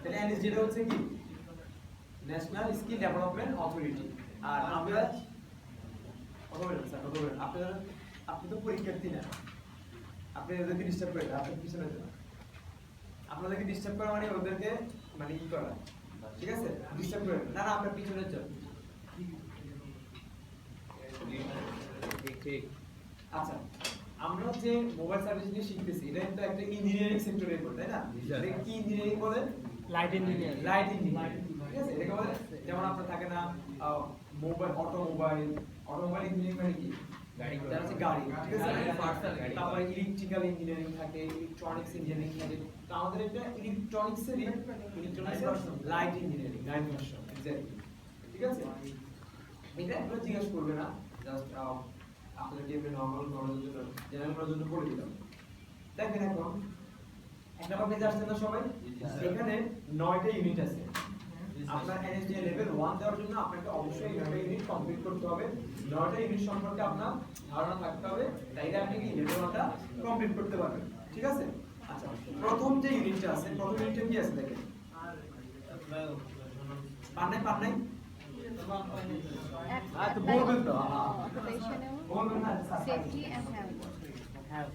তাহলে এনএস যেটা হচ্ছে কি ন্যাশনাল স্কিল ডেভেলপমেন্ট অথরিটি। আর আমরা কথা বলেন স্যার, কথা বলেন। আপনি তো পরীক্ষার্থী না, আপনি ওদেরকে ডিস্টার্ব করেন, আপনি পিছনে যান। আপনাদেরকে ডিস্টার্ব করা মানে ওদেরকে মানে ই করা, ঠিক আছে? ডিস্টার্ব করেন না, না আপনার পিছনে যান। ঠিক। আচ্ছা, আমরা যে মোবাইল সার্ভিস নিয়ে শিখতেছি, এটা কিন্তু একটা ইঞ্জিনিয়ারিং সেক্টরের উপর, তাই না? এটা কি ইঞ্জিনিয়ারিং বলে? Light engineering. লাইট ইঞ্জিনিয়ারিং, ঠিক আছে? এটাকে বলে যেমন আপনার থাকে না মোবাইল, অটোমোবাইল ইঞ্জিনিয়ারিং মানে কি? গাড়ি, ঠিক আছে? তারপরে ইলেকট্রিক্যাল ইঞ্জিনিয়ারিং থাকে, ইলেকট্রনিক্স ইঞ্জিনিয়ারিং থাকে। তো আমাদের এটা ইলেকট্রনিক্সের light engineering, light version, exactly, ঠিক আছে? এটা আপনারা জিজ্ঞাসা করবে না, জাস্ট আপনাদেরকে এমনি নরমাল নলেজের জন্য, জেনারেল নলেজের জন্য বলে দিলাম। দেখেন এখন এক নাম্বার পেজে আসছেন না সবাই? এখানে 9টা ইউনিট আছে। আপনার এনএসডিএ লেভেল 1 দেওয়ার জন্য আপনাকে অবশ্যই 9টা ইউনিট কমপ্লিট করতে হবে। 9টা ইউনিট সম্পর্কে আপনার ধারণা থাকতে হবে, তাইলে আপনি কি লেভেল 1টা কমপ্লিট করতে পারবেন, ঠিক আছে? আচ্ছা, প্রথম যে ইউনিটটা আছে, প্রথম ইউনিটে কি আছে দেখেন। পান নাই তো বলবেন তো, বলবেন না, সেফটি এন্ড হেলথ।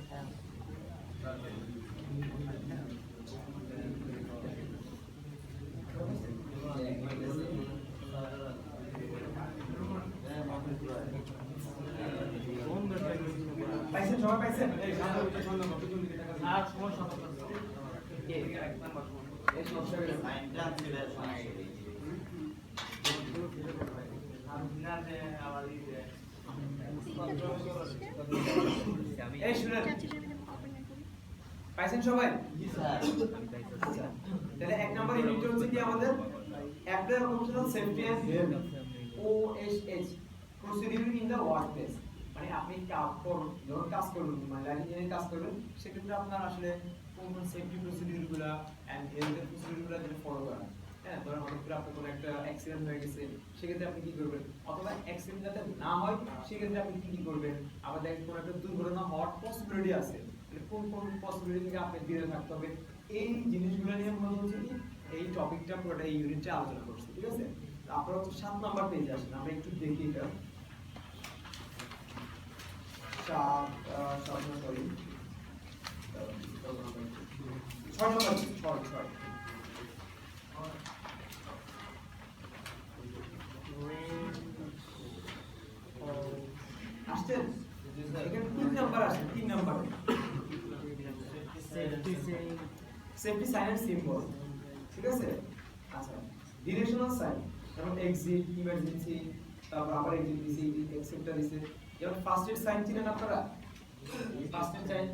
পাইছেন সবাই, পাইছেন? এই আর সমস্যা কে এক নাম্বার এই সমস্যা লাইনটা ছিল শোনাই এই শুনেন, পাইছেন সবাই? জি স্যার। আচ্ছা, তাহলে এক নাম্বার ইউনিট হচ্ছে কি আমাদের apply occupational safety and health, OSH, procedure in the workplace. মানে আপনি যখন কাজ করবেন, মানে লাইন ইঞ্জিনিয়ারিং কাজ করবেন, সেক্ষেত্রে আপনার আসলে কোন কোন সেফটি প্রসিডিউরগুলো এন্ড হেলথের প্রসিডিউরগুলো যেন ফলো করা। হ্যাঁ, ধরেন হঠাৎ করে আপনার কোনো একটা অ্যাক্সিডেন্ট হয়ে গেছে, সেক্ষেত্রে আপনি কি করবেন? অথবা অ্যাক্সিডেন্ট যাতে না হয় সেক্ষেত্রে আপনি কি করবেন? আবার দেখেন কোনো একটা দুর্ঘটনা হওয়ার পসিবিলিটি আছে, কোন কোন পসিবিলিটি থেকে আপনি দূরে থাকতে হবে। এই জিনিসগুলো নিয়ে মনে হচ্ছে কি এই টপিকটা পুরোটা এই ইউনিটে আলোচনা করছি, ঠিক আছে? আপনারা হচ্ছে 7 নাম্বার পেজে আসেন, আমরা একটু দেখি এটা। 6 নাম্বার, 6 আসছেন? এখানে 3 নাম্বার আসে, 3 number safety sign and symbol, ঠিক আছে? আচ্ছা, ডিরেকশনাল সাইন যেমন এক্সিট, ইমার্জেন্সি, তারপর আবার এক্সিট দিছি, এক্সেপ্টার দিছে। যেমন ফার্স্ট এড সাইন চিনেন আপনারা? ফার্স্ট এড সাইন,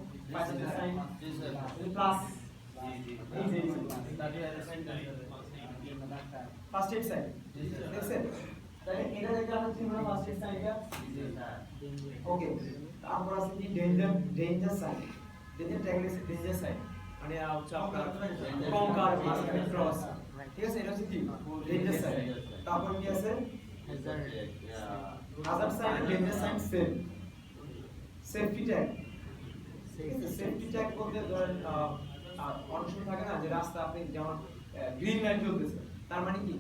প্লাস এই যে ফার্স্ট এড সাইন দেখছেন? তাহলে এটা দেখে আমরা চিনব না ফার্স্ট এড সাইনটা? জি স্যার। ওকে, তারপর আছে কি ডেঞ্জার সাইন, ডেঞ্জার সাইন মানে হচ্ছে আপনার কঙ্কার মাঝখানে ক্রস, ঠিক আছে? এটা হচ্ছে কি ডেঞ্জার সাইন। তারপর কি আছে hazard sign, danger sign, safety tag. Safety tag বলতে ধরেন অনেক সময় থাকে না যে রাস্তা আপনি যেমন গ্রিন লাইট জ্বলতেছে, তার মানে কি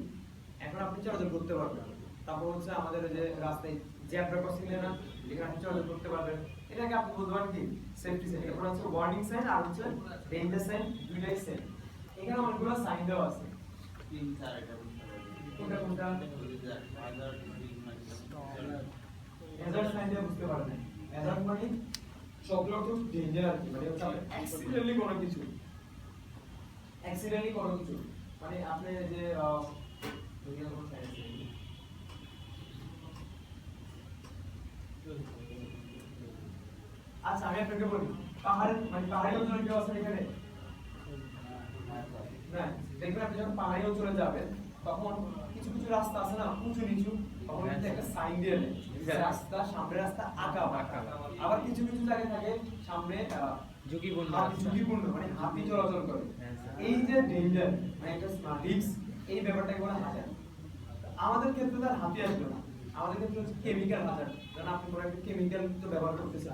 এখন আপনি চলাচল করতে পারবেন। তারপর হচ্ছে আমাদের যে রাস্তায় জেব্রা ক্রসিং না, এখানে আপনি চলাচল করতে পারবেন, এটাকে আপনি বলতে পারেন কি সেফটি সাইন। এরপর হচ্ছে ওয়ার্নিং সাইন আর হচ্ছে ডেঞ্জার সাইন, দুইটাই সেম। এখানে অনেকগুলো সাইন দেওয়া আছে। তিন স্যার, এটা কোনটা হ্যাজার্ড সাইন দিয়ে বুঝতে পারবেন। হ্যাজার্ড মানে শব্দ অর্থ ডেঞ্জার আর কি, মানে হচ্ছে অ্যাক্সিডেন্টালি কোনো কিছু, মানে আপনি যে আচ্ছা আমি আপনাকে বলি, পাহাড় মানে পাহাড়ি অঞ্চলে কেউ আছেন এখানে? না, দেখবেন আপনি যখন পাহাড়ি অঞ্চলে যাবেন তখন কিছু কিছু রাস্তা আছে না উঁচু নিচু, তখন কিন্তু একটা সাইন দিয়ে দেয় রাস্তা, সামনে রাস্তা আঁকা বাঁকা। আবার কিছু কিছু জায়গায় থাকে সামনে ঝুঁকিপূর্ণ, মানে হাতি চলাচল করে। এই যে ডেঞ্জার মানে একটা রিস্ক, এই ব্যাপারটাকে বলা হাজার। আমাদের ক্ষেত্রে তার হাতি আসবে না, আমাদের ক্ষেত্রে হচ্ছে কেমিক্যাল হাজার। কারণ আপনি কোনো একটা কেমিক্যাল তো ব্যবহার করতেছেন,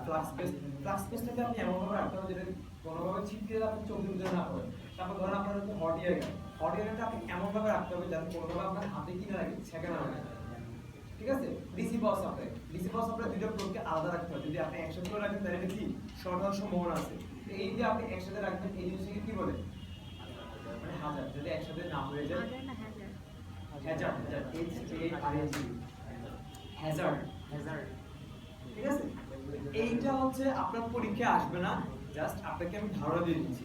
ফ্লাক্স পেস্টটাকে আপনি এমন ভাবে রাখতে হবে যেটা কোনোভাবে ছিটকে দিলে আপনি চোখের ভিতরে না পড়ে। তারপর ধরেন আপনার হচ্ছে হট এয়ার গান। হট এয়ার গানটা আপনি এমনভাবে রাখতে হবে যাতে কোনোভাবে আপনার হাতে কি না লাগে, ছেঁকা না লাগে। ঠিক আছে? DC power supply. DC power supply দুইটা প্লগকে আলাদা রাখতে হবে। যদি আপনি একসাথে রাখেন তাহলে এটা কি শর্ট হওয়ার সম্ভাবনা আছে। তো এই যে আপনি একসাথে রাখবেন এই জিনিসটাকে কি বলে? মানে হাজার। যদি একসাথে না হয়ে যায় হাজার না হাজার? Hazard, Hazard, HARAG, Hazard, Hazard. ঠিক আছে? এইটা হচ্ছে আপনার পরীক্ষায় আসবে না, জাস্ট আপনাকে আমি ধারণা দিয়ে দিচ্ছি।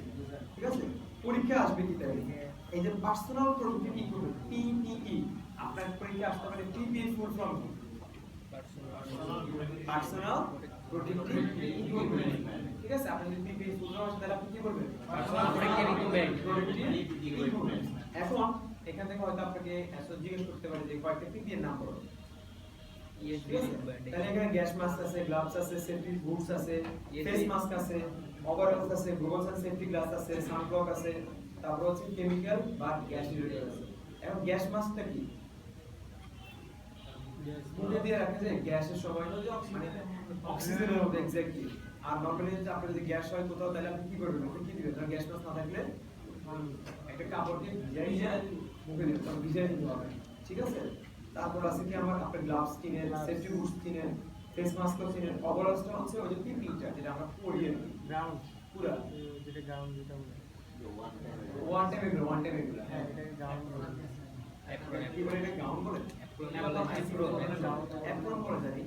ঠিক আছে? পরীক্ষায় আসবে কি তাহলে? এই যে পার্সোনাল প্রোডাক্টিভ ইকুইপমেন্ট PPE, আপনার পরীক্ষায় আসতে পারে PPE ফুল ফর্ম কি? Personal productive equipment. ঠিক আছে? আপনি যদি PPE ফুল ফর্ম আসে তাহলে আপনি কি করবেন? Personal productive equipment. এখন এখান থেকে হয়তো আপনাকে এসো জিজ্ঞেস করতে পারে যে কয়েকটা PPE এর নাম বলো। তাহলে এখানে গ্যাস মাস্ক আছে, গ্লাভস আছে, সেফটি বুটস আছে, ফেস মাস্ক আছে, ওভারঅলস আছে, গ্লোভস এন্ড সেফটি গ্লাস আছে, সানব্লক আছে, তারপর হচ্ছে কেমিক্যাল বা গ্যাস রিলেটেড আছে। এখন গ্যাস মাস্কটা কি? মুখে দিয়ে রাখে যে গ্যাসের সময় মানে অক্সিজেনের মধ্যে এক্স্যাক্টলি। আর নরমালি যদি আপনার যদি গ্যাস হয় কোথাও তাহলে আপনি কি করবেন? মুখে কি দিবেন? গ্যাস মাস্ক না থাকলে একটা কাপড় দিয়ে ভিজাই মুখে দিবেন, তখন ভিজাই দিতে হবে। ঠিক আছে? তারপর আছে কি আমার আপনার গ্লাভস কিনেন, সেফটি বুটস কিনেন, ফেস মাস্কও কিনেন, ওভারঅলসটা হচ্ছে ওই যে পিপিটা যেটা আমরা পরি আর কি গ্রাউন্ড পুরো যেটা গ্রাউন্ড যেটা ওয়ান টাইম এগুলো হ্যাঁ এটা গ্রাউন্ড বলে কি বলে এটা গ্রাউন্ড বলে অ্যাপ্রন বলে জানি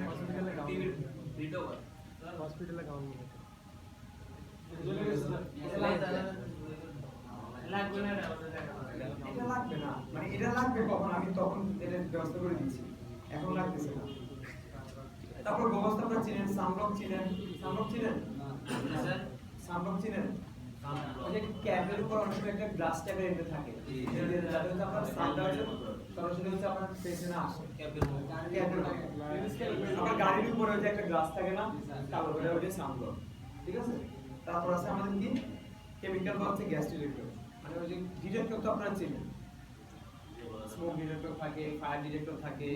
হসপিটালে গ্রাউন্ড রিডোভার হসপিটালে গ্রাউন্ড বলে এটা লাগবে না, মানে এটা লাগবে কখন? আমি তখন এটা ব্যবস্থা করে দিচ্ছি, এখন লাগতেছে না। তারপর ব্যবস্থা আপনারা চিনেন, সানব্লক চিনেন, সানব্লক চিনেন স্যার, সানব্লক চিনেন? ওই যে ক্যাপের উপর অনেক একটা গ্লাস টাইপের এটা থাকে, যাতে হচ্ছে আপনার সানটা হচ্ছে সরাসরি হচ্ছে আপনার ফেসে না আসে। ক্যাপের আমার গাড়ির উপরে ওই যে একটা গ্লাস থাকে না কালো, ওটা ওই যে সানব্লক। ঠিক আছে? তারপর আছে আমাদের কি কেমিক্যাল বা হচ্ছে গ্যাস রিলেটেড, মানে ওই যে ডিটেক্টর তো আপনারা চিনেন, স্মোক ডিটেক্টর থাকে, ফায়ার ডিটেক্টর থাকে,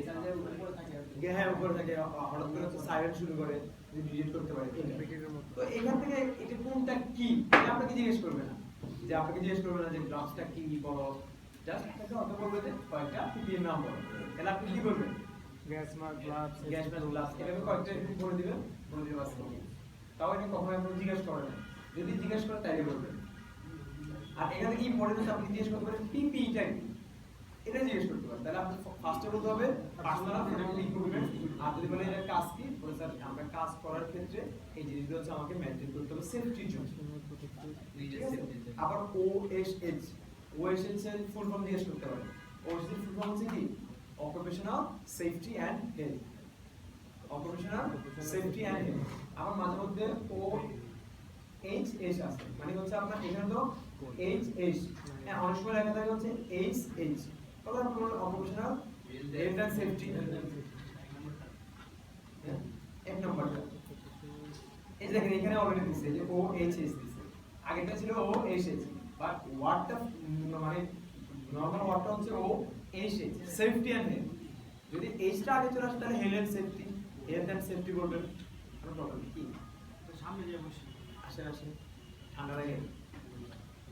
হ্যাঁ উপরে থাকে, হঠাৎ করে হচ্ছে সাইরেন শুরু করে যে ডিটেক্ট করতে পারে। তো এখান থেকে এটা কোনটা কি এটা আপনাকে জিজ্ঞেস করবে না, যে আপনাকে জিজ্ঞেস করবে না যে গ্লাভসটা কি বলো, জাস্ট আপনাকে অত বলবে যে কয়েকটা পিপিএর নাম বলো। তাহলে আপনি কি করবেন? গ্যাস মাস্ক, গ্লাভস এভাবে কয়েকটা বলে দিবেন, আজকে তাও এটা কখনো আপনি জিজ্ঞেস করেন না, যদি জিজ্ঞেস করেন তাইলে বলবেন। আর এখানে কি ইম্পর্টেন্ট আপনি জিজ্ঞেস করতে পারেন পিপিইটা কি, এটা জিজ্ঞেস করতে পারেন। তাহলে আপনি ফার্স্টে বলতে হবে পার্সোনাল প্রোডাক্টিভ ইকুইপমেন্ট। আর যদি বলেন এটা কাজ কি, বলে স্যার আমরা কাজ করার ক্ষেত্রে এই জিনিসগুলো হচ্ছে আমাকে মেইনটেইন করতে হবে সেফটির জন্য। আবার ওএসএইচ এর ফুল ফর্ম জিজ্ঞেস করতে পারেন। ওএসএইচ এর ফুল ফর্ম হচ্ছে কি? Occupational safety and health. Occupational safety and health. আবার মাঝে মধ্যে OHS আছে, মানে হচ্ছে আপনার এখানে তো HS, হ্যাঁ অনেক সময় লেখা থাকে হচ্ছে HH, তাহলে আপনার অকুপেশনাল হেলথ এন্ড সেফটি এক নম্বরটা। এই দেখেন এখানে অলরেডি দিছে যে OHS দিছে, আগেরটা ছিল OSH, বাট ওয়ার্ডটা মানে নরমাল ওয়ার্ডটা হচ্ছে OHS, সেফটি এন্ড হেলথ। যদি H টা আগে চলে আসে তাহলে health and safety, health and safety বলবেন, কোনো প্রবলেম কি? তো সামনে যে বসে আসেন ঠান্ডা লাগে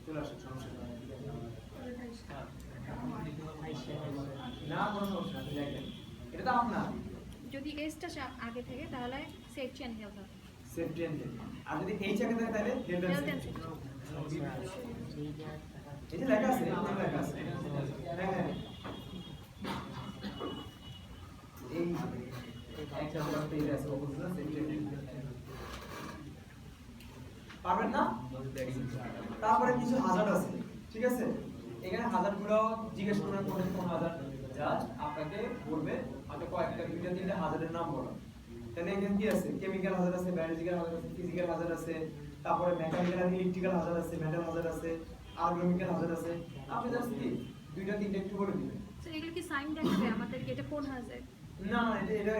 চলে আসেন, সমস্যা না, কোনো সমস্যা নেই, দেখেন এটা তো আপনার। যদি এসটা আগে থেকে তাহলে সেফটি এন্ড হেলথ হবে, সেফটি এন্ড হেলথ। আর যদি এইচ আগে থাকে তাহলে হেলথ এন্ড সেফটি। এটা লেখা আছে, এটা লেখা আছে, হ্যাঁ হ্যাঁ এই একটা নাম্বার পেজ আছে অবশ্যই সেফটি এন্ড হেলথ পারবেন না। তারপরে কিছু হাজার আছে, ঠিক আছে? এখানে হাজারগুলো জিজ্ঞেস করার পরে কোন হাজার, জাস্ট আপনাকে বলবে হয়তো কয়েকটা দুইটা তিনটা হাজারের নাম বলো। তাহলে এখানে কি আছে? কেমিক্যাল হাজার আছে, বায়োলজিক্যাল হাজার আছে, ফিজিক্যাল হাজার আছে, তারপরে মেকানিক্যাল আর ইলেকট্রিক্যাল হাজার আছে, মেটাল হাজার আছে, আর্গোনমিক্যাল হাজার আছে। আপনি জাস্ট কি দুইটা তিনটা একটু বলে দিবেন। স্যার এগুলো কি সাইন দেখাবে আমাদেরকে এটা কোন হাজার? না না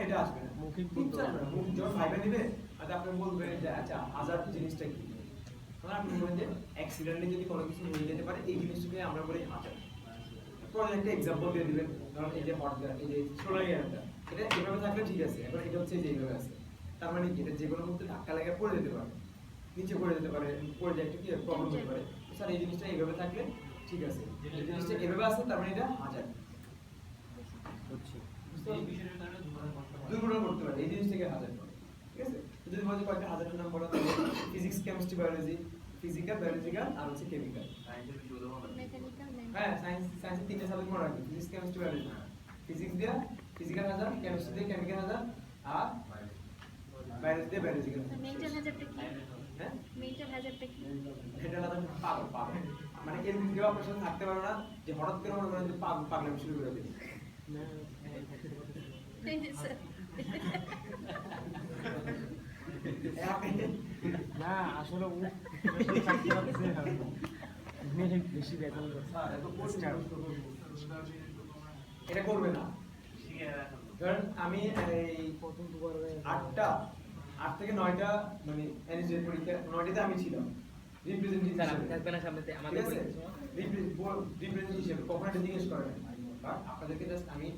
এটা আসবে না, মুখিক বলতে হবে। মুখ যখন ভাইবা দিবে আর আপনি বলবেন যে আচ্ছা হাজার জিনিসটা কি, মানে আপনি বলেন যে অ্যাক্সিডেন্টলি যদি কোনো কিছু হয়ে যেতে পারে এই জিনিসটাকে আমরা বলি হাজার। পরে একটা एग्जांपल দিয়ে দিবেন, ধরুন এই যে হট গ্যাস, এই যে সোলার গ্যাসটা, এটা এভাবে থাকলে ঠিক আছে, এবার এটা হচ্ছে যে এইভাবে আছে, তার মানে কি এটা যে কোনো মুহূর্তে ধাক্কা লেগে পড়ে যেতে পারে। নিচে পড়ে যেতে পারে, পড়ে যায়, একটা কি প্রবলেম হতে পারে। স্যার এই জিনিসটা এইভাবে থাকলে ঠিক আছে, এই জিনিসটা এভাবে আছে তার মানে এটা 1000 হচ্ছে দুর্ঘটনা করতে পারে, এই জিনিস থেকে 1000 করে, ঠিক আছে। তো যদি বলতে কয়েকটা 1000 নাম বলা তাহলে physics, chemistry, biology, physical, biological আর হচ্ছে কেমিক্যাল। মেকানিক্যাল হ্যাঁ, সায়েন্সের তিনটা সাবজেক্ট মনে রাখবেন, ফিজিক্স, কেমিস্ট্রি, বায়োলজি। ফিজিক্স দিয়ে ফিজিক্যাল 1000, কেমিস্ট্রি দিয়ে কেমিক্যাল 1000 আর বায়োলজি দিয়ে বায়োলজিক্যাল। মেন্টাল হ্যাজার্ডটা কি? হ্যাঁ, মেন্টাল হ্যাজার্ডটা কি? এটা আলাদা পাগল মানে এরকম কেউ আপনার সাথে থাকতে পারে না যে হঠাৎ করে মনে করেন যে পাগলামি শুরু করে দেবে। এই যে স্যার না আসলে ও বেশি বেতন করছে এটা করবে না। ধরেন আমি এই প্রথম দুবার 8 থেকে 9টা মানে এনএসএর পরীক্ষা 9টাতে আমি ছিলাম রিপ্রেজেন্টেটিভ স্যার আপনি হিসেবে। থাকবেন না সামনেতে ঠিক আমাদের আছে, পরীক্ষা রিপ্রেজেন্টেটিভ হিসেবে কখনো এটা জিজ্ঞেস করে না, বাট আপনাদেরকে জাস্ট আমি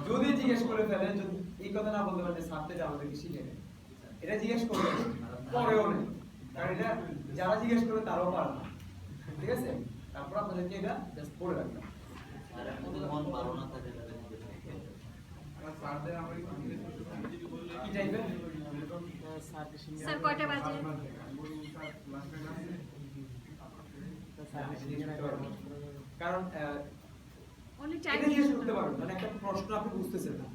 যদি জিজ্ঞেস করে ফেলেন, যদি এই কথা না বলতে পারেন যে স্যার তো এটা আমাদেরকে শিখে নেন, এটা জিজ্ঞেস করবেন পরেও নেই, কারণ এটা যারা জিজ্ঞেস করে তারাও পারে না, ঠিক আছে। তারপর আপনাদেরকে এটা জাস্ট পড়ে রাখবেন। কি টাইপের স্যার কয়টা বাজে? কারণ অনলি টাইম এটা জিজ্ঞেস করতে পারবেন, মানে একটা প্রশ্ন আপনি বুঝতেছেন না,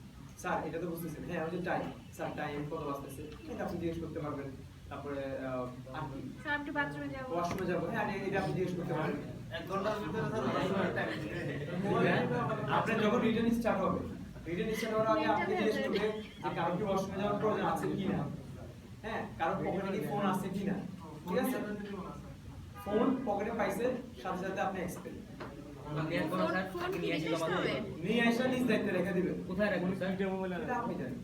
স্যার এটা তো বুঝতেছেন, হ্যাঁ ওই যে টাইম, স্যার টাইম কত বাজতেছে, এটা আপনি জিজ্ঞেস করতে পারবেন। তারপরে আর কি স্যার একটু বাথরুমে যাব। ওয়াশরুমে যাবো, হ্যাঁ এটা আপনি জিজ্ঞেস করতে পারবেন। 1 ঘন্টার ভিতরে আপনার যখন রিটেন স্টার্ট হবে, রিটেন স্টার্ট হওয়ার আগে আপনি জিজ্ঞেস করবেন যে কারো কি ওয়াশরুমে যাওয়ার প্রয়োজন আছে কিনা, হ্যাঁ কারো পকেটে কি ফোন আছে কিনা, ঠিক আছে। ফোন পকেটে পাইছে সাথে সাথে আপনি এক্সপেল নিয়ে আসবো না স্যার ফোন আপনি কি নিয়ে আসলে নিতে হবে? নিয়ে আসা নিজ দায়িত্বে রেখে দিবেন। কোথায় রাখবেন স্যার এটা আপনি জানেন,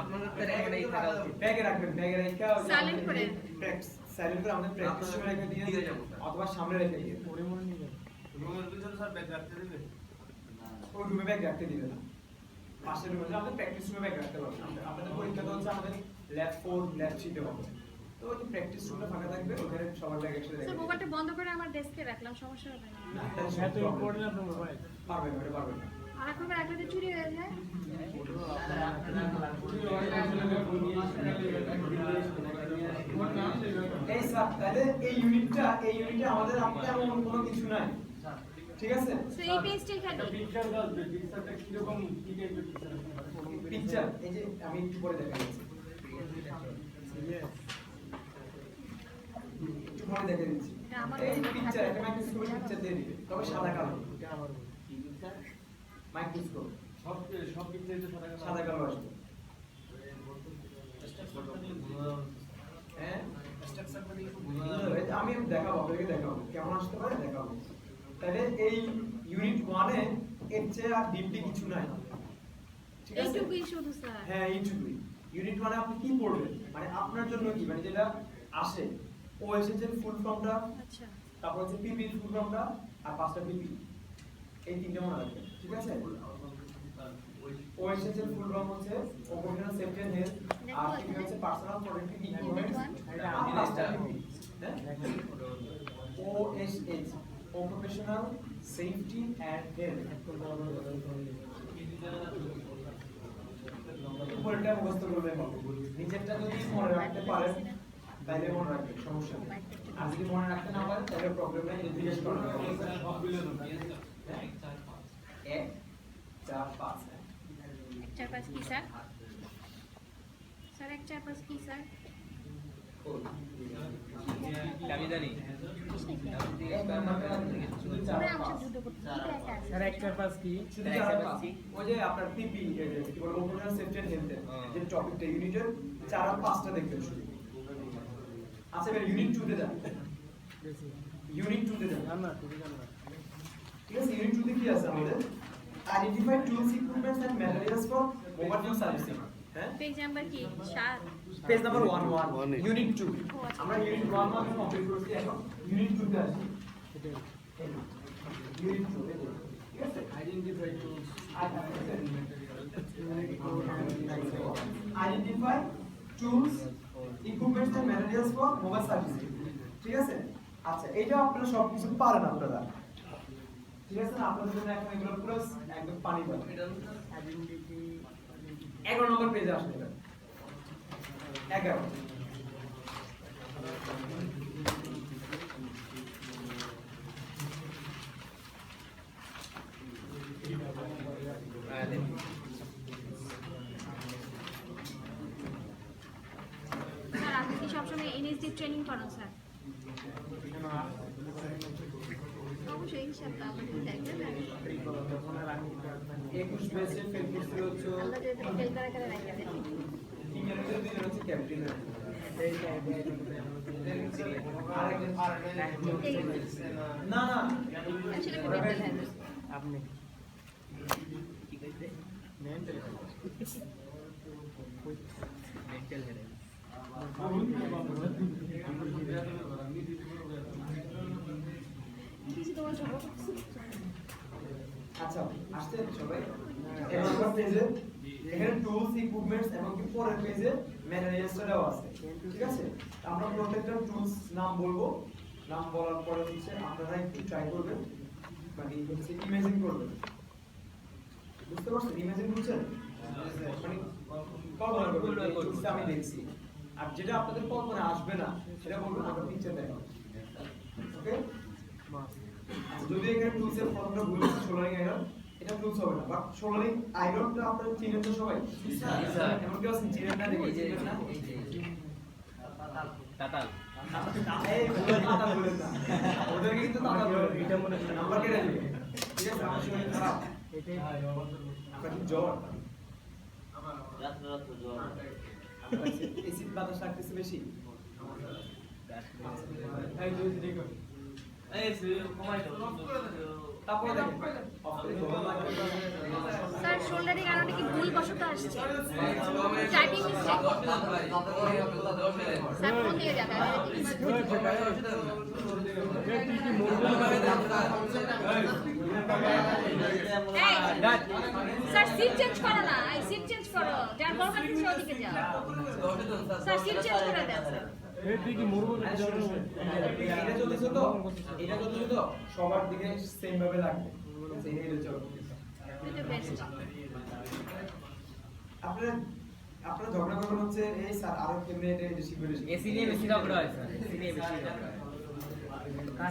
আপনাদের তো এখানেই থাকা উচিত ব্যাগে রাখবেন, ব্যাগে রেখে Silent করে। সাইলেন্ট করে আমাদের প্র্যাকটিস রুমে রেখে দিয়ে অথবা সামনে রেখে দিয়ে রুমের ভিতরে স্যার ব্যাগ রাখতে দেবে? ওই রুমে ব্যাগ রাখতে দিবে না, পাশের রুমে আমাদের প্র্যাকটিস রুমে ব্যাগ রাখতে পারবেন। আপনাদের পরীক্ষা তো হচ্ছে আমাদের ল্যাব 4 ল্যাব 3 হবে, তো ওই প্র্যাকটিস রুমটা ফাঁকা থাকবে, ওখানে সবার ব্যাগ একসাথে স্যার রেখে মোবাইলটা বন্ধ করে আমার ডেস্কে রাখলাম, সমস্যা হবে না। না তাহলে সব পারবেন, ওটা পারবেন না। আর এখন রাখলে তো চুরি হয়ে যায়। এই স্যার তাহলে এই ইউনিটে আমাদের তেমন কোনো কিছু নাই, ঠিক আছে। তো এই পেজটাই খালি। পিকচার এই যে আমি একটু পরে দেখাচ্ছি, একটু পরে দেখে দিচ্ছি। এটা আমার এই রুমে পিকচার থাকে। একটা মাইক্রোস্কোপের পিকচার দিয়ে দিবে, তবে সাদা কালো মাইক্রোস্কোপ, সাদা কালো আসবে, হ্যাঁ আমি দেখাবো, আপনাদেরকে দেখাবো কেমন আসতে পারে, দেখাবো। তাহলে এই ইউনিট 1 এ এর চেয়ে আর ডিপলি কিছু নাই, ঠিক আছে। এইটুকুই শুধু স্যার। হ্যাঁ এইটুকুই। ইউনিট 1 এ আপনি কি পড়বেন, মানে আপনার জন্য কি, মানে যেটা আসে ওএসএস এর ফুল ফর্মটা, আচ্ছা তারপর হচ্ছে পিপি এর ফুল ফর্মটা আর 5টা পিপি, এই তিনটা মনে রাখবেন, ঠিক আছে। ওএসএস এর ফুল ফর্ম হচ্ছে অকুপেশনাল সেফটি এন্ড হেলথ, আর পিপি হচ্ছে পার্সোনাল প্রোটেক্টিভ ইকুইপমেন্টস, এটা আমি 5টা পিপি, হ্যাঁ OSH occupational safety and health, উপরেরটা মুখস্থ করবেন, নিচেরটা যদি মনে রাখতে পারেন তাহলে মনে রাখবেন, সমস্যা নেই। আর যদি মনে রাখতে না পারেন তাহলে প্রবলেম নেই, জিজ্ঞেস করবেন। 1 4 5 1 4 5 কি স্যার? স্যার 1 4 5 কি স্যার? আমি জানি এক নাম্বারটা শুধু 4 ওরা আমার 5 সাথে যুদ্ধ করতে একা একা আছে। স্যার 1 4 5 কি শুধু 4 5 ওই যে আপনার পিপি কি বলে অকুপেশনাল সেফটি এন্ড হেলথ যে টপিকটা ইউনিটের 4 আর 5টা দেখবেন শুধু। আচ্ছা এবার ইউনিট 2 তে যান, ইউনিট 2 তে যান, না তুমি জানো না ঠিক আছে। ইউনিট 2 তে কি আছে আমাদের, identify tools equipments and materials for mobile phone servicing, হ্যাঁ পেজ নাম্বার কি? 7। Page number 1 unit 2। আমরা ইউনিট 1 মানে কমপ্লিট করেছি, এখন ইউনিট 2 তে আসি। সেটাই ইউনিট 2 ঠিক আছে। Identify tools identify tools equipments and pages for mobile service, ঠিক আছে? আচ্ছা, এইটা আপনারা সবকিছু পারেন আপনারা, ঠিক আছে না? আপনাদের জন্য এখন এগুলো পুরো একদম পানি পাবেন। আইডেন্টিটি 11 নম্বর পেজে আসলে 11 স্যার আপনি কি সবসময় এনএসডি ট্রেনিং করেন স্যার? অবশ্যই ইনশাআল্লাহ আমাদের দেখবেন না। 21 পেজে ফেল করতে হচ্ছে আল্লাহ যদি ফেল করে করে রাখা দেয়। টিমের দিন হচ্ছে ক্যাপ্টেন, না না সেটা খুব বেটার হয়। আপনি কি কইতে মেন্টাল মেন্টাল হেলথ কিছু তোমার সব আচ্ছা আসছেন সবাই এবার পেজে এখানে টুলস ইকুইপমেন্টস এবং কি পরের পেজে ম্যানুয়ালসটাও আছে, ঠিক আছে? আমরা প্রত্যেকটা টুলস নাম বলবো, নাম বলার পরে হচ্ছে আপনারা একটু ট্রাই করবেন, মানে হচ্ছে ইমেজিন করবেন, বুঝতে পারছেন? ইমেজিন বুঝছেন, মানে কল্পনা করবেন এই টুলসটা আমি দেখছি, আর যেটা আপনাদের কল্পনা আসবে না সেটা বলবেন আমরা পিকচার দেখাবো, ওকে? যদি এখানে টুলসের ফর্মটা ভুল হচ্ছে সোলারিং আয়রন, এটা টুলস হবে না, বাট সোলারিং আয়রনটা আপনারা চিনেন তো সবাই? স্যার। এমন কেউ আছেন চিনেন না? দেখি এই যে চিনেন না? তাতাল এই ভুল কথা বলেন না, ওদেরকে কিন্তু তাতা বলেন, এটা মনে হয় নাম্বার কেটে দিবে, ঠিক আছে? আমার শরীর খারাপ, এটাই আপনার কি জ্বর, আপনার এসিড বাতাস লাগতেছে বেশি, এই দুই দেখো তারপরে দেখেন অফ করে গরম লাগবে। স্যার শোল্ডারিং আয়রনটা কি ভুল বশত আসছে? Typing mistake. স্যার ফোন দিয়ে যাবে। স্যার সিট চেঞ্জ করো না, এই সিট চেঞ্জ করো, যার গরম লাগছে ওদিকে যাও। স্যার সিট চেঞ্জ করে দেন স্যার। এটা চলতেছে তো, এটা চলতেছে তো সবার দিকে সেম ভাবে লাগবে, এটা চলবে। এটা বেস্ট। আপনারা আপনারা ঝগড়া করবেন হচ্ছে এই স্যার আরো কেমনে এটা শিখবে এসি নিয়ে বেশি ঝগড়া হয় স্যার, এসি নিয়ে বেশি ঝগড়া হয়।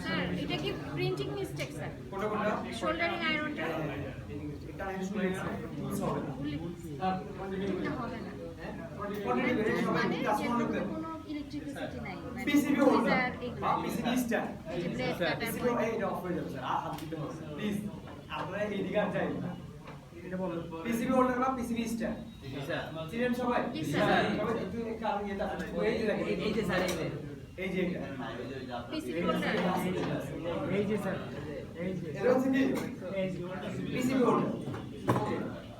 স্যার এটা কি প্রিন্টিং মিস্টেক স্যার? কোনটা কোনটা শোল্ডারিং আয়রনটা এটা আমি শুনে টুলস হবে না, এটা হবে না। হ্যাঁ কোয়ান্টিটি বেশি সবাই মানে কাজ যেগুলো করতে কোনো ইলেকট্রিসিটি নাই, মানে পিসিবি হোল্ডার স্যার বা পিসিবি স্ট্যান্ড, এই যে ব্লেড কাটার পিসিবি এই এটা অফ হয়ে যাবে স্যার, আর হাত দিতে হবে প্লিজ, আপনারা এই দিকে আর যাই না। এটা বলো পিসিবি হোল্ডার বা পিসিবি স্ট্যান্ড স্যার চিনেন সবাই? জি, স্যার। সবাই একটু কারণ এটা এই যে দেখেন এই যে স্যার এই যে এই যে এটা পিসি ফোল্ডার। এই যে স্যার এই যে এটা হচ্ছে কি এই যে পিসিবি হোল্ডার, ওকে?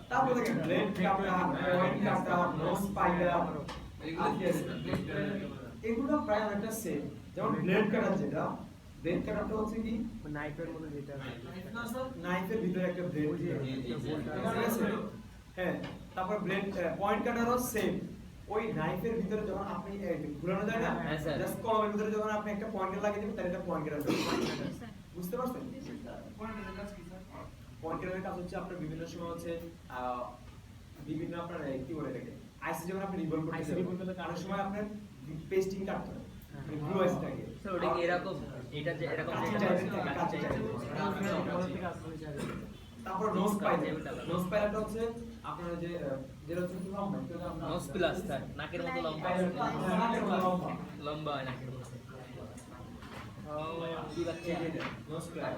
তারপর দেখেন ব্লেড কাটা, পয়েন্ট কাটা, নোজ পাইলা, এগুলো প্রায় অনেকটা সেম। যেমন ব্লেড কাটা, যেটা ব্লেড কাটাটা হচ্ছে কি নাইফের মধ্যে যেটা নাইফের ভিতরে একটা ব্লেড দিয়ে, ঠিক আছে? হ্যাঁ, তারপর ব্লেড পয়েন্ট কাটারও সেম, ওই নাইফের ভিতরে যখন আপনি ঘুরানো যায় না, হ্যাঁ, স্যার। জাস্ট কলমের ভিতরে যখন আপনি একটা পয়েন্টার লাগিয়ে দিবেন তাহলে এটা পয়েন্ট কাটা হবে, স্যার বুঝতে পারছেন? পয়েন্টারের কাজ হচ্ছে আপনার বিভিন্ন সময় হচ্ছে বিভিন্ন আপনার কি বলে এটাকে আইসি যখন আপনি রিভলভ করতে IC যাবেন, revolve করলে অনেক সময় আপনার পেস্টিং কাটতে হয়, ব্লু আইসটাকে স্যার ওটা কি এরকম এটা যে এরকম কাঁচি যেটা টাইপের থাকে, কাঁচি টাইপের। তারপর নোজ পাইলার, নোজ পাইলারটা হচ্ছে আপনার যে যেটা হচ্ছে কি লম্বা, এটা আপনার নস প্লাস স্যার নাকের মতো লম্বা নাকের মতো লম্বা, লম্বা হয় নাকের মতো কি বাচ্চা এটা নোজ পাইলার,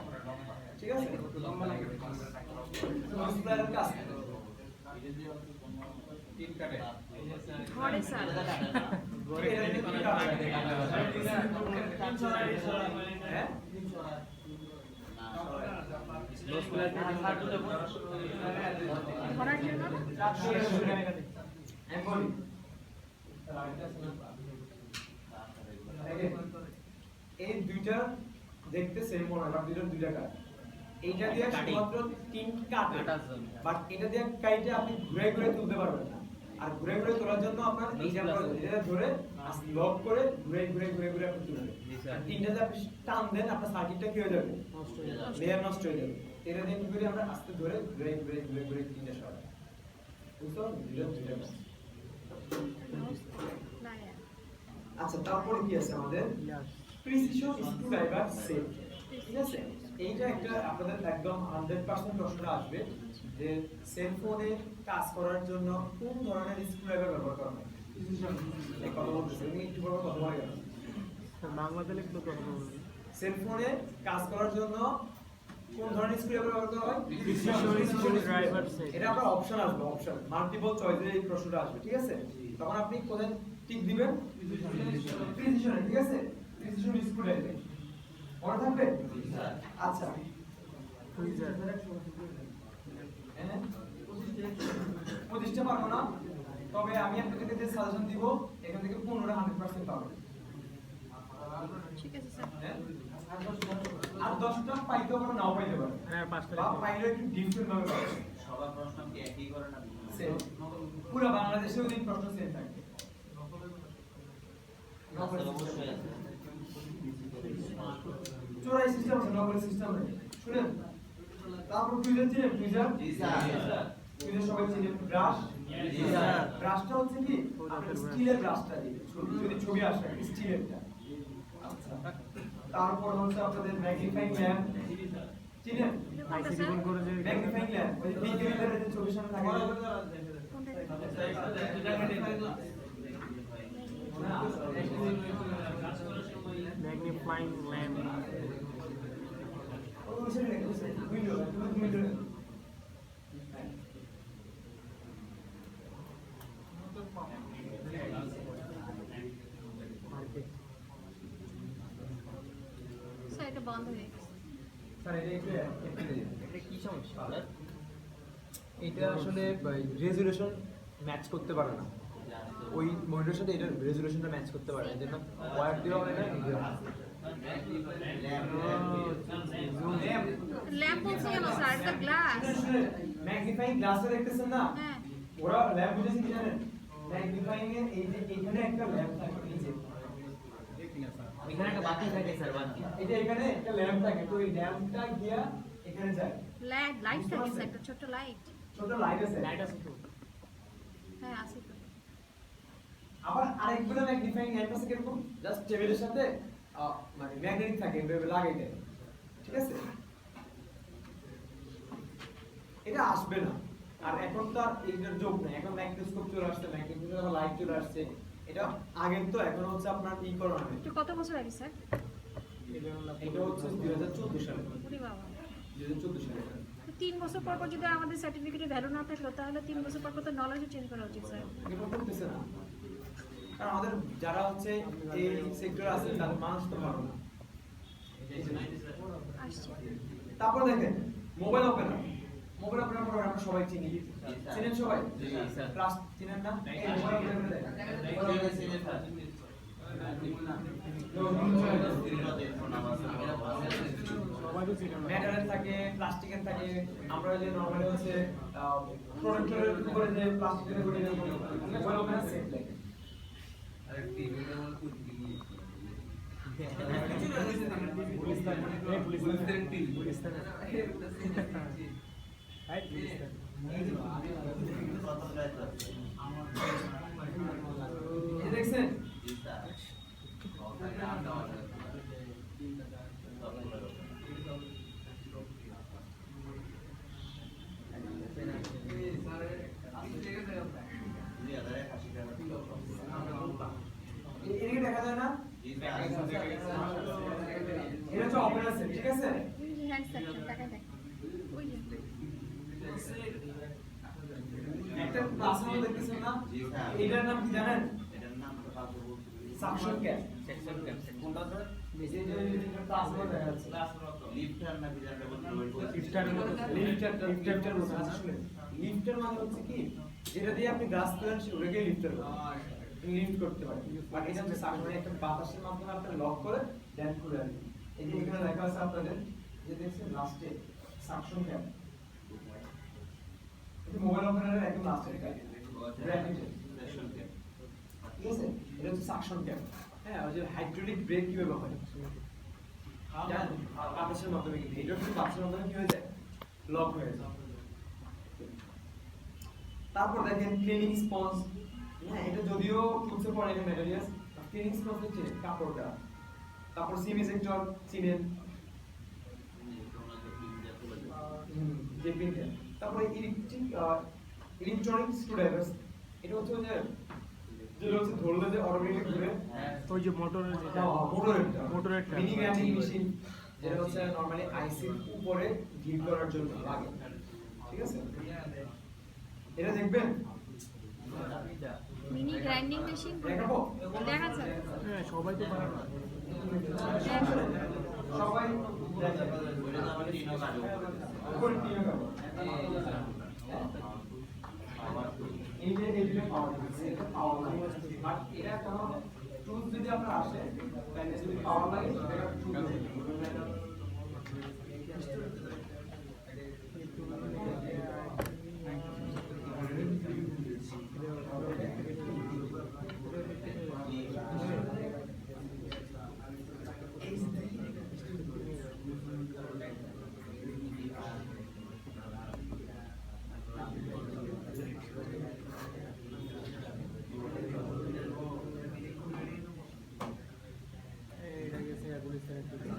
ঠিক আছে? লম্বা লাগে নোজ পাইলার কাজ তিন কাটে ঘরে স্যার হ্যাঁ নস প্লাস ঘোরার জন্য আমি বলি এই দুইটা দেখতে সেম মনে হয়, বাট দুইটা কাট, এইটা দিয়ে শুধুমাত্র তিন কাটে, কাটার জন্য। বাট এটা দিয়ে কাইটে আপনি ঘুরে ঘুরে তুলতে পারবেন না, আর ঘুরে ঘুরে তোলার জন্য আপনার এই যে আপনার এটা ধরে লক করে ঘুরে ঘুরে ঘুরে ঘুরে আপনি তুলবেন জি স্যার। আর তিনটা যে আপনি টান দেন আপনার সার্কিটটা কি হয়ে যাবে নষ্ট হয়ে যাবে। লেয়ার নষ্ট হয়ে যাবে এটা দিয়ে কি করি আমরা আস্তে ধরে ঘুরে ঘুরে ঘুরে ঘুরে তিনটা সরাই বুঝতে পারলেন দুইটা match। আচ্ছা তারপরে কি আছে আমাদের Yes. প্রিসিশন স্ক্রুড্রাইভার সেট ঠিক আছে এইটা একটা আপনাদের একদম 100% প্রশ্নটা আসবে যে সেল ফোনে কাজ করার জন্য কোন ধরনের স্ক্রুড্রাইভার ব্যবহার করা হয় এই কথা বলতেছি আমি একটু পরে কথা বলে গেলাম স্যার বাংলাতে লিখলে তো হবে না। সেল ফোনে কাজ করার জন্য কোন ধরনের স্ক্রুড্রাইভার ব্যবহার করা হয় Precision screwdriver set। এটা আপনার অপশন আসবে অপশন মাল্টিপল চয়েসের এই প্রশ্নটা আসবে ঠিক আছে তখন আপনি কোথায় টিক দিবেন প্রিসিশনে ঠিক আছে প্রিসিশন স্ক্রুড্রাইভার মনে থাকবে আচ্ছা Tweezer। হ্যাঁ 25টা পারবো না তবে আমি আপনাদেরকে যে সাজেশন দিব এখান থেকে 15টা 100% পাবেন ঠিক আছে স্যার হ্যাঁ? আর 10টা পাইতে পারো নাও পাইতে পারো হ্যাঁ, 5টা বা পাইলে একটু ডিফারেন্ট ভাবে পাবে সবার প্রশ্ন কি একই করে না সেম পুরো বাংলাদেশে ওই প্রশ্ন সেম থাকবে অবশ্যই আছে চোরাই সিস্টেম আছে নকল সিস্টেম নেই শুনেন তারপর টুইজার চিনেন টুইজার জি স্যার টুইজার সবাই চিনেন ব্রাশ জি স্যার ব্রাশটা হচ্ছে কি আপনি স্টিলের ব্রাশটা দিবেন যদি ছবি আসে স্টিলেরটা আচ্ছা তারপর হচ্ছে আপনাদের ম্যাগনিফাইং ল্যাম্প চিনেন আইসি রিবন করে যে ম্যাগনিফাইং ল্যাম্প ওই বিকেলের যে ছবির সামনে থাকে ম্যাগনিফাইং ল্যাম্প। মার্কেট। স্যার এটা বন্ধ হয়ে গেছে স্যার এটা একটু এটা কি সমস্যা স্যার? এটা আসলে রেজুলেশন ম্যাচ করতে পারে না ওই মনিটরের সাথে এটা রেজুলেশনটা ম্যাচ করতে পারে না এজন্য ওয়্যার দেওয়া হয় না নিজে ল্যাম্প বলছে কেন স্যার এটা গ্লাস ম্যাগনিফাইং গ্লাসে দেখতেছেন না হ্যাঁ ওরা ল্যাম্প বুঝেছে কি জানেন ম্যাগনিফাইং এর এই যে এখানে একটা ল্যাম্প থাকে নিচে এখানে একটা বাতি থাকে স্যার বাতি। এটা এখানে একটা ল্যাম্প থাকে তো এই ল্যাম্পটা গিয়া এখানে যায় লাইট থাকে স্যার একটা ছোট লাইট ছোট লাইট আছে লাইট আছে তো। হ্যাঁ আছে তো আবার আরেকগুলো ম্যাগনিফাইং ল্যাম্প আছে কিরকম জাস্ট টেবিলের সাথে মানে ম্যাগনেটিক থাকে এভাবে লাগাই দেয় ঠিক আছে এটা আসবে না আর এখন তো আর এইটার যোগ নাই এখন মাইক্রোস্কোপ চলে আসছে মাইক্রোস্কোপ লাইট চলে আসছে এটা আগের তো এখন হচ্ছে আপনার ই করানো হয় এটা কত বছর আগে স্যার এটা হচ্ছে 2014 সালে ওরে বাবা 2014 সালে তো 3 বছর পর পর যদি আমাদের সার্টিফিকেটে ভ্যালু না থাকলো তাহলে 3 বছর পর পর তো নলেজও চেঞ্জ করা উচিত স্যার এটা করতেছে না কারণ আমাদের যারা হচ্ছে এই সেক্টরে আছে তাদের মানুষ তো ভালো না আসছে তারপর দেখেন মোবাইল ওপেনার মোবাইল ওপেনার পরে আমরা সবাই চিনি চিনেন সবাই জি, স্যার। ক্লাস চিনেন না এই মোবাইল ওপেনার সবাই তো চিনে না। মেটালের থাকে প্লাস্টিকের থাকে আমরা যে নরমালি হচ্ছে প্রোডাক্টের উপরে যে প্লাস্টিকের গুলি মোবাইল ওপেনার সেট লাগে গুলিস্তান। এই গুলিস্তান। গুলিস্তান। রাইট গুলিস্তান। এই দেখছেন এদিকে দেখা যায় না এটা হচ্ছে ওপেনার সেট ঠিক আছে হ্যান্ড সেকশন টাকা দেখ ওই যে একটা ক্লাস মধ্যে দেখতেছেন না এটার নাম কি জানেন সাকশন ক্যাপ সেকশন ক্যাপ কোনটা স্যার এই যে ক্লাস মধ্যে দেখা যাচ্ছে লিফটারের মতো। লিফটার মতো আছে শুনেন লিফটার মানে হচ্ছে কি যেটা দিয়ে আপনি গ্লাস করেন সেটাকে লিফটার লিফট করতে পারেন বাট এটা হচ্ছে সাকশন একটা বাতাসের মাধ্যমে আপনি লক করে দেন খুলে রাখবেন এই যে এখানে লেখা আছে আপনাদের যে দেখছেন লাস্টে সাকশন ক্যাপ এটা মোবাইল ওপেনারের একদম লাস্টে লেখা গ্র্যাভিটেশন, ঠিক আছে? এটা হচ্ছে সাকশন ক্যাপ। হ্যাঁ, ওই যে হাইড্রোলিক ব্রেক কিভাবে হয় জানেন? বাতাসের মাধ্যমে কিন্তু এটা কিন্তু বাতাসের মাধ্যমে কি হয়ে যায়, লক হয়ে যায়। তারপর দেখেন ক্লিনিং স্পঞ্জ। হ্যাঁ, এটা যদিও কিউসে পড়ে না ম্যাটেরিয়ালস, ক্লিনিং স্পঞ্জ হচ্ছে কাপড়টা। তারপর সিম ইজেক্টর চিনেন, যে পিনটা। তারপরে ইলেকট্রনিক স্ক্রুড্রাইভার্স, এটা হচ্ছে যে যেটা হচ্ছে ধরলে যে অটোমেটিক ঘুরে, ওই যে মোটরের যেটা মোটরেরটা মিনি গ্রাইন্ডিং মেশিন, যেটা হচ্ছে নরমালি আইসির উপরে ডিল করার জন্য লাগে, ঠিক আছে? এটা দেখবেন মিনি গ্রাইন্ডিং মেশিন দেখাবো, দেখাচ্ছে। হ্যাঁ সবাই তো পারে না। সবাই দেখেন কোন টিমে গেল এই যে এগুলো পাওয়ার আছে, এটা পাওয়ার লাগে, বাট এটা কোনো টুলস যদি আপনার আসে তাহলে যদি পাওয়ার লাগে সেটা এটা গেছে গুলিস্তানের দিকে।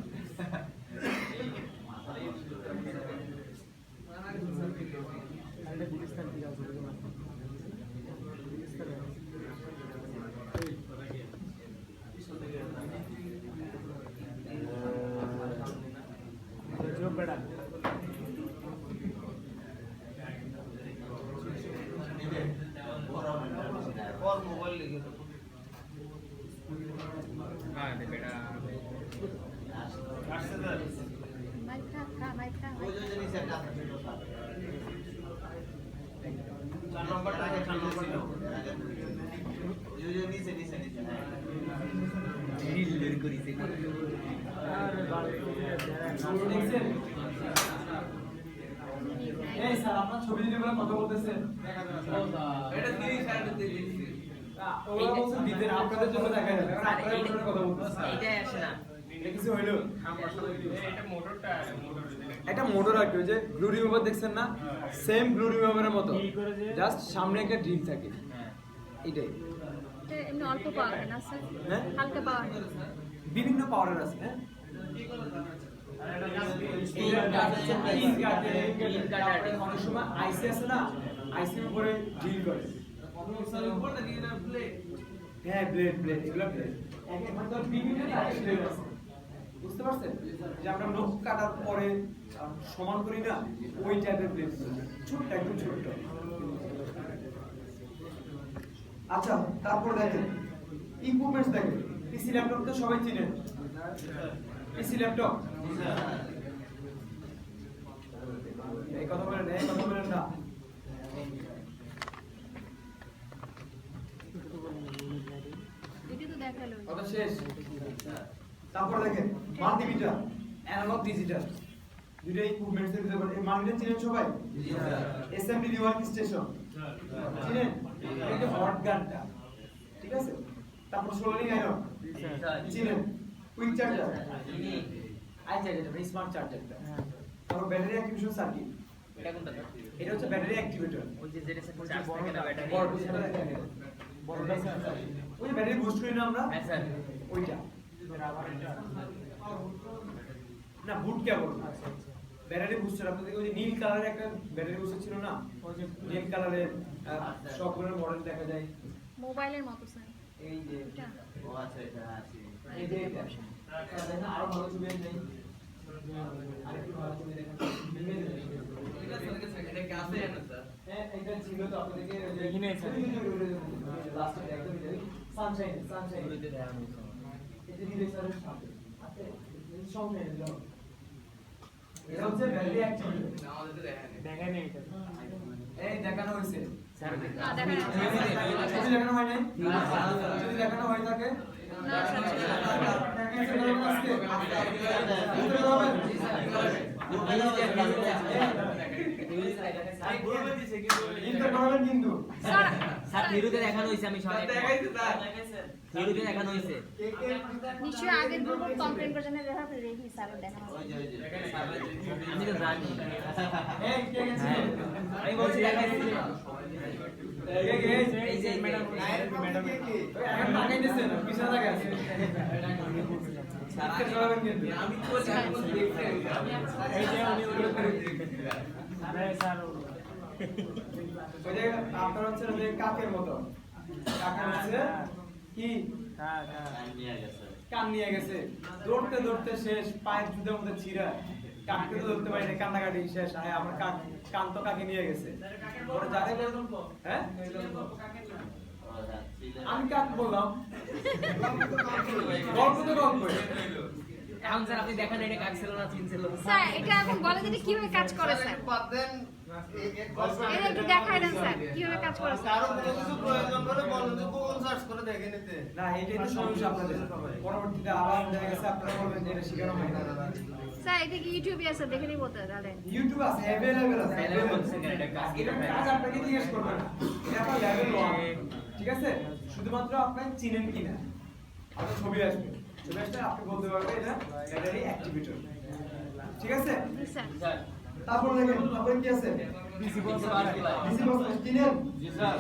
আর এটা গুলিস্তান দিকে আছে বুঝলাম। গুলিস্তানে जो बड़ा और मोबाइल लेके तो हाँ दे बेटा মাইক খা মাইক খা। वो जो जिनिस है ना 4 नंबर टाके 4 नंबर जो जो नीचे नीचे नीचे নীল বের করিছে अरे गाड़ी দেখছেন? এই স্যার আপনার ছবি দিতে বলে কথা বলতেছেন, এটা 30 সাইড দিতে ওরা বলছে দিতে না, আপনাদের জন্য দেখা যাবে, কারণ আপনারা এই ধরনের কথা বলতেছেন। এইটাই আসে না এটা কিছু হইলো এটা মোটরটা মোটর একটা মোটর আর কি, ওই যে গ্লু রিমুভার দেখছেন না, সেম গ্লু রিমুভারের মতো, Drill করে যে- জাস্ট সামনে একটা ড্রিল থাকে, এটাই। এটা এমনি অল্প পাওয়ার না স্যার, হ্যাঁ? হালকা পাওয়ার। বিভিন্ন পাওয়ারের আছে, হ্যাঁ? তারপরে অনেক সময় আইসি আছে না, আইসির উপরে ড্রিল করে। হ্যাঁ, ব্লেড ব্লেড, এগুলো ব্লেড। মানে তো বিভিন্ন টাইপের ব্লেড আছে, বুঝতে পারছেন? যে আমরা নখ কাটার পরে সমান করি না, ওই টাইপের ব্লেড, ছোট্ট একদম ছোট্ট। আচ্ছা, তারপর দেখেন ইকুইপমেন্টস দেখেন, পিসি ল্যাপটপ তো সবাই চিনেন, পিসি ল্যাপটপ, এই কথা বলেন, এই কথা বলেন না। এটা তো দেখালো। কথা শেষ। তারপর দেখেন মাল্টিমিটার, অ্যানালগ ডিজিটাল, দুটো ইকুইপমেন্টস এর ভিতরে এই মাল্টিমিটার চিনেন সবাই? এসএমডি ওয়ার্ক স্টেশন চিনেন? এই যে হট গানটা, ঠিক আছে? তারপর সোলারিং আয়রন চিনেন? কুইক চার্জার, আচ্ছা এটা স্মার্ট চার্জারটা। তারপর ব্যাটারি অ্যাক্টিভেশন সার্কিট, এটা কোনটা এটা হচ্ছে ব্যাটারি অ্যাক্টিভেটর। ওই যে যেটা চার্জ থাকে না ব্যাটারি বড় বড়টা স্যার, ওই যে ব্যাটারি বুস্ট করি না আমরা, হ্যাঁ স্যার ওইটা আবার এটা না, বুট কেবল ব্যাটারি বুস্টার। আপনাদের ওই যে নীল কালারের একটা ব্যাটারি বুস্টার ছিল না, ওই যে নীল কালারের সবগুলোর মডেল দেখা যায়। মোবাইলের মতো স্যার এই যে এটা। ও আচ্ছা এটা আছে এই যে এটা দেখেন, আরো ভালো ছবি নেই, আরেকটু ভালো ছবি দেখেন, এটা কাছে না স্যার হ্যাঁ এটা ছিল তো আপনাদেরকে ওই যে এখানে আছে। লাস্টে একদম সানশাইন সানশাইন ওইতে দেখানো হয়েছে। এই যে নীল কালারের সাথে আছে সামনে এলো, এটা হচ্ছে ব্যাটারি অ্যাক্টিভেটর। আমাদের তো দেখা নেই দেখাই নেই এটা। এই দেখানো হয়েছে, স্যার না দেখানো যদি দেখানো হয় নাই, যদি দেখানো হয়ে থাকে না স্যার কিন্তু স্যার থিরুতে দেখানো হয়েছে আমি সবাই থিরুতে দেখানো হয়েছে নিশ্চয়ই আগের গ্রুপ কমপ্লেইন করছেন না দেখা রেডি স্যারের দেখানো ওই যে আমি তো জানি এই কে গেছে হ্যাঁ আমি বলছি দেখাইছি কে কে এই যে ম্যাডাম ম্যাডাম এখন টাকা দিছেন পিছনে টাকা আছে স্যার করাবেন কিন্তু আমি তো বলছি আমি বলছি দেখতে এই যে উনি স্যার ওই যে আপনার হচ্ছে যে কাকের মতো কাকা হচ্ছে কি হ্যাঁ হ্যাঁ কান নিয়ে গেছে দৌড়তে দৌড়তে শেষ পায়ের জুতার মধ্যে ছিঁড়া কাককে তো ধরতে পারি না কান্নাকাটি শেষ আয় আমার কান তো কাকে নিয়ে গেছে ওরা যাদের হ্যাঁ আমি কাক বললাম গল্প তো গল্প এখন স্যার আপনি দেখেন এটা কাক ছিল না চিন ছিল স্যার এটা এখন বলে দিতে কিভাবে কাজ করে স্যার এটা একটু দেখাই দেন স্যার কিভাবে কাজ করে স্যার কারো কোনো কিছু প্রয়োজন হলে বলেন যে গুগল সার্চ করে দেখে নিতে না এটাই তো সমস্যা আপনাদের পরবর্তীতে আবার দেখা গেছে আপনারা বলবেন যে এটা শিখানো হয় না স্যার এটা কি ইউটিউবে আছে দেখে নিব তো তাহলে ইউটিউব আছে अवेलेबल আছে Available আছে, এটা কাজ এটা কাজ আপনাকে জিজ্ঞেস করবে না এটা আপনার লেভেল 1 ঠিক আছে শুধুমাত্র আপনি চিনেন কিনা আপনার ছবি আসবে ছবি আসলে আপনি বলতে পারবেন এটা ব্যাটারি অ্যাক্টিভেটর ঠিক আছে জি স্যার তারপর দেখেন তারপরে কি আছে ডিসি বক্স ডিসি বক্স চিনেন জি স্যার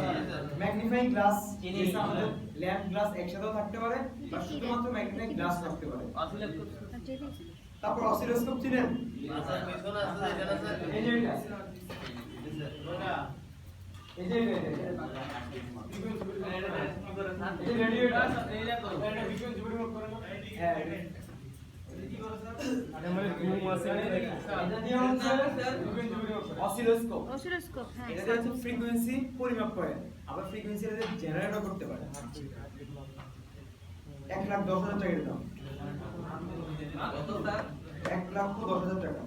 ম্যাগনিফাইং গ্লাস চিনি। আমাদের ল্যাম্প গ্লাস একসাথেও থাকতে পারে বা শুধুমাত্র ম্যাগনিফাইং গ্লাস থাকতে পারে আসলে আর যদি তারপর অসিলোস্কোপ চিনেন স্যার পিছনে আছে এখানে আছে এই যে এটা ওটা এই যে এটা এই যে রেডিও এটা হ্যাঁ আমাদের ঘুম আছে এটা দিয়ে হচ্ছে অসিলোস্কোপ অসিলোস্কোপ হ্যাঁ এটা দিয়ে হচ্ছে ফ্রিকোয়েন্সি পরিমাপ করে আবার ফ্রিকোয়েন্সি এটা জেনারেটও করতে পারে 1,10,000 টাকার দাম কত স্যার 1,10,000 টাকা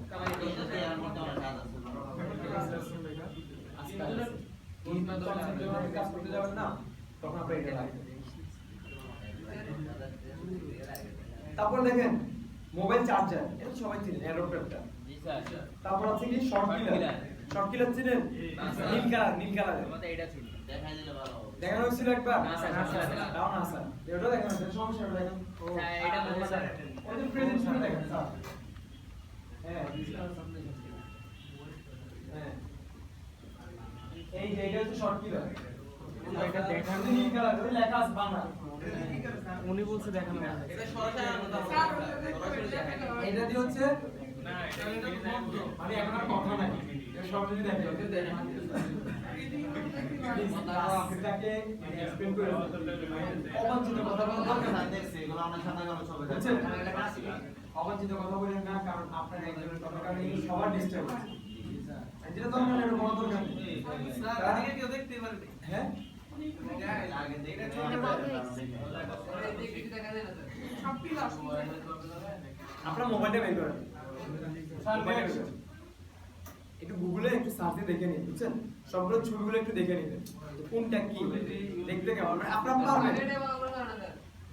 এটাতে আর মত কাজ আছে কাজ করতে যাবেন না তখন আপনার এটা লাগবে তারপর দেখেন মোবাইল চার্জার এটা সবাই চিনেন অ্যাডাপ্টারটা জি স্যার তারপর আছে কি শর্ট কিলার শর্ট কিলার চিনেন নীল কালারের আমাদের এটা ছিল দেখাই দিলে ভালো হবে দেখানো হয়েছিল একবার না, স্যার, না, স্যার। দাও না স্যার এটা দেখানো হয়েছে সমস্যা এটা দেখেন স্যার এটা মোবাইল স্যার ওই যে প্রেজেন্টেশন দেখেন স্যার হ্যাঁ হ্যাঁ এই যে এটা হচ্ছে শর্ট কিলার এটা দেখানো নীল কালার ওই লেখা আছে বাংলা উনি বলছে দেখানো হবে এটা সরাসরি এটা দিয়ে হচ্ছে না এটা আমি এখন আর কথা নাই এটা সব যদি দেখেন আপনাকে এক্সপ্লেইন করে অবাঞ্ছিত কথা বলা দরকার নাই দেখছি এগুলো অনেক সাদা কালো ছবি বুঝছেন অবাঞ্ছিত কথা বলেন না কারণ আপনার একজনের কথা কারণে এই সবার ডিস্টার্ব হচ্ছে যেটা দরকার নেই কোনো দরকার নেই স্যার আগে কেউ দেখতে পারবে হ্যাঁ আগে দেখতে এটা বন্ধ হয়েছে। আপনার মোবাইলটা বের করেন মোবাইলটা বের করেন। একটু গুগলে একটু সার্চ দিয়ে দেখে নিন বুঝছেন সবগুলো ছবিগুলো একটু দেখে নিন কোনটা কি দেখতে কেমন মানে আপনারা পারবেন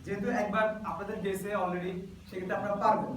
যেহেতু একবার আপনাদের গেছে অলরেডি সেক্ষেত্রে আপনারা পারবেন